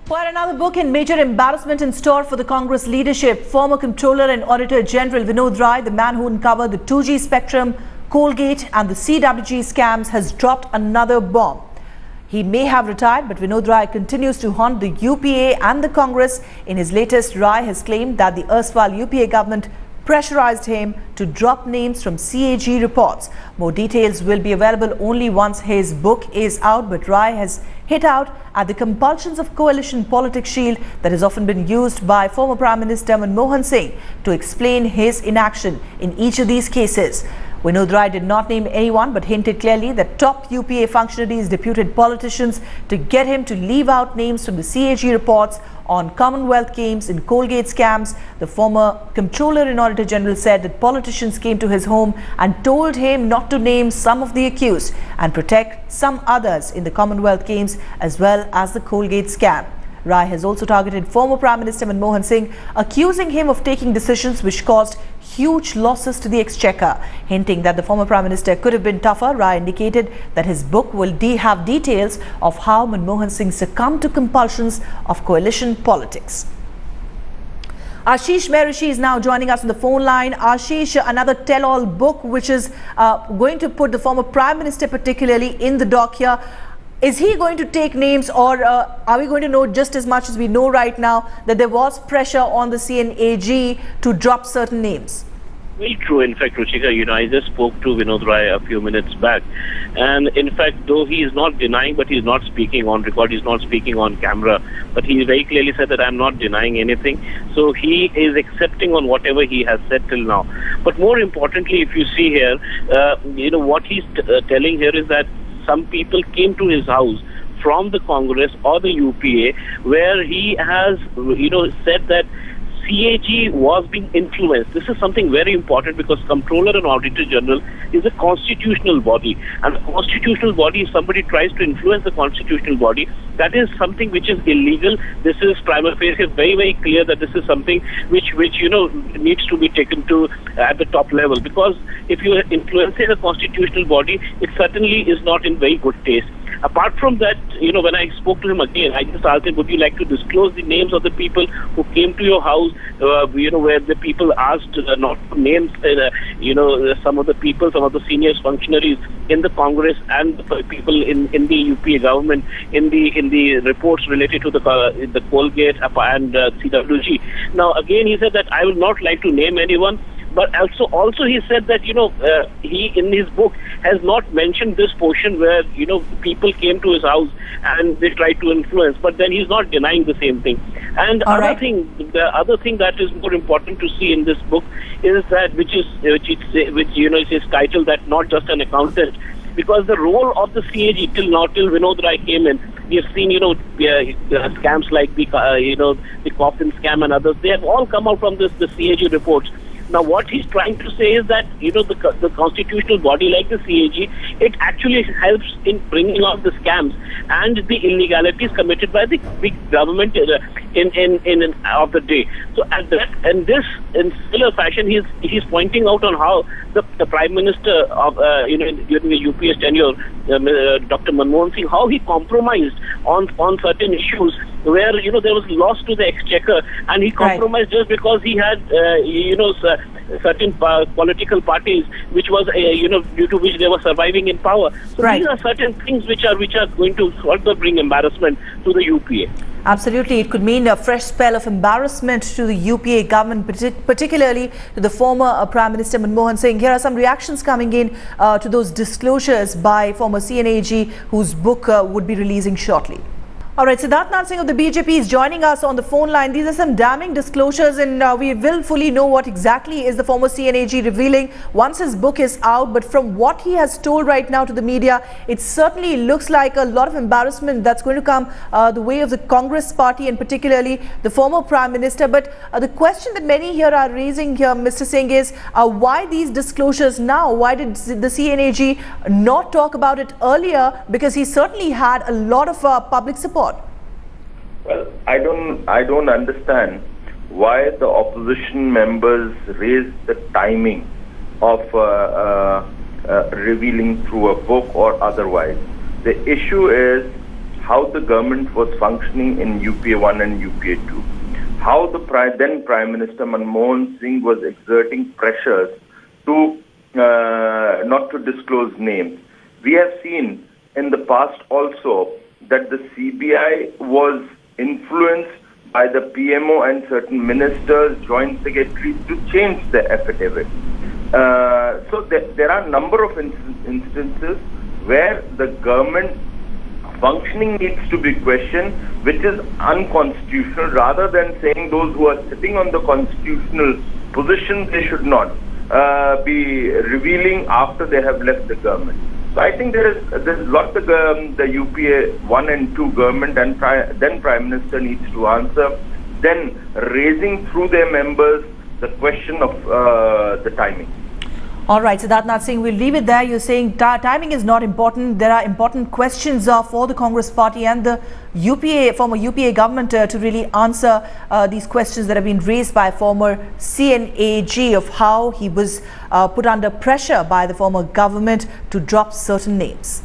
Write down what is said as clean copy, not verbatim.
For another book and major embarrassment in store for the Congress leadership, former Comptroller and Auditor General Vinod Rai, the man who uncovered the 2G spectrum, Colgate and the CWG scams, has dropped another bomb. He may have retired, but Vinod Rai continues to haunt the UPA and the Congress. In his latest, Rai has claimed that the erstwhile UPA government pressurized him to drop names from CAG reports. More details will be available only once his book is out, but Rai has hit out at the compulsions of coalition politics shield that has often been used by former Prime Minister Manmohan Singh to explain his inaction in each of these cases. Vinod Rai did not name anyone but hinted clearly that top UPA functionaries deputed politicians to get him to leave out names from the CAG reports on Commonwealth Games and Colgate scams. The former Comptroller and Auditor General said that politicians came to his home and told him not to name some of the accused and protect some others in the Commonwealth Games as well as the Colgate scam. Rai has also targeted former Prime Minister Manmohan Singh, accusing him of taking decisions which caused huge losses to the Exchequer. Hinting that the former Prime Minister could have been tougher, Rai indicated that his book will have details of how Manmohan Singh succumbed to compulsions of coalition politics. Ashish Merishi is now joining us on the phone line. Ashish, another tell-all book which is going to put the former Prime Minister particularly in the dock here. Is he going to take names, or are we going to know just as much as we know right now that there was pressure on the CNAG to drop certain names? Very true. In fact, Ruchika, I just spoke to Vinod Rai a few minutes back. And in fact, though he is not denying, but he's not speaking on record, he's not speaking on camera, but he very clearly said that I'm not denying anything. So he is accepting on whatever he has said till now. But more importantly, if you see here, what he's telling here is that some people came to his house from the Congress or the UPA where he has, said that CAG was being influenced. This is something very important because Comptroller and Auditor General is a constitutional body. And the constitutional body, if somebody tries to influence the constitutional body, that is something which is illegal. This is prima facie very, very clear that this is something which needs to be taken to at the top level. Because if you are influencing a constitutional body, it certainly is not in very good taste. Apart from that, when I spoke to him again, I just asked him, would you like to disclose the names of the people who came to your house, where the people asked not to name, some of the people, some of the senior functionaries in the Congress and the people in the UPA government in the reports related to the Colgate and CWG. Now, again, he said that I would not like to name anyone. But also he said that, he in his book has not mentioned this portion where, people came to his house and they tried to influence. But then he's not denying the same thing. And the other thing that is more important to see in this book is that, which is titled that not just an accountant. Because the role of the CAG till Vinod Rai came in, we have seen, scams like the coffin scam and others. They have all come out from the CAG reports. Now, what he's trying to say is that, the constitutional body like the CAG, it actually helps in bringing out the scams and the illegalities committed by the big government of the day. So, in similar fashion, he's pointing out on how the Prime Minister of, during the UPA's tenure, Dr. Manmohan Singh, how he compromised on certain issues where, there was loss to the Exchequer, and he compromised just because he had, certain political parties, which was, due to which they were surviving in power. So these are certain things which are going to further bring embarrassment to the UPA. Absolutely. It could mean a fresh spell of embarrassment to the UPA government, particularly to the former Prime Minister Manmohan Singh. Here are some reactions coming in to those disclosures by former CNAG, whose book would be releasing shortly. All right, Siddharth Singh of the BJP is joining us on the phone line. These are some damning disclosures, and we will fully know what exactly is the former CNAG revealing once his book is out. But from what he has told right now to the media, it certainly looks like a lot of embarrassment that's going to come the way of the Congress party and particularly the former Prime Minister. But the question that many here are raising here, Mr. Singh, is why these disclosures now? Why did the CNAG not talk about it earlier? Because he certainly had a lot of public support. Well, I don't understand why the opposition members raise the timing of revealing through a book or otherwise. The issue is how the government was functioning in UPA 1 and UPA 2. How the then Prime Minister Manmohan Singh was exerting pressures to not to disclose names. We have seen in the past also that the CBI was influenced by the PMO and certain ministers, joint secretaries to change the affidavit. So there are a number of instances where the government functioning needs to be questioned, which is unconstitutional, rather than saying those who are sitting on the constitutional position, they should not be revealing after they have left the government. So I think there's a lot the UPA 1 and 2 government and then Prime Minister needs to answer, then raising through their members the question of the timing. All right, Siddharth Singh, we'll leave it there. You're saying timing is not important. There are important questions for the Congress party and the former UPA government to really answer these questions that have been raised by former CNAG of how he was put under pressure by the former government to drop certain names.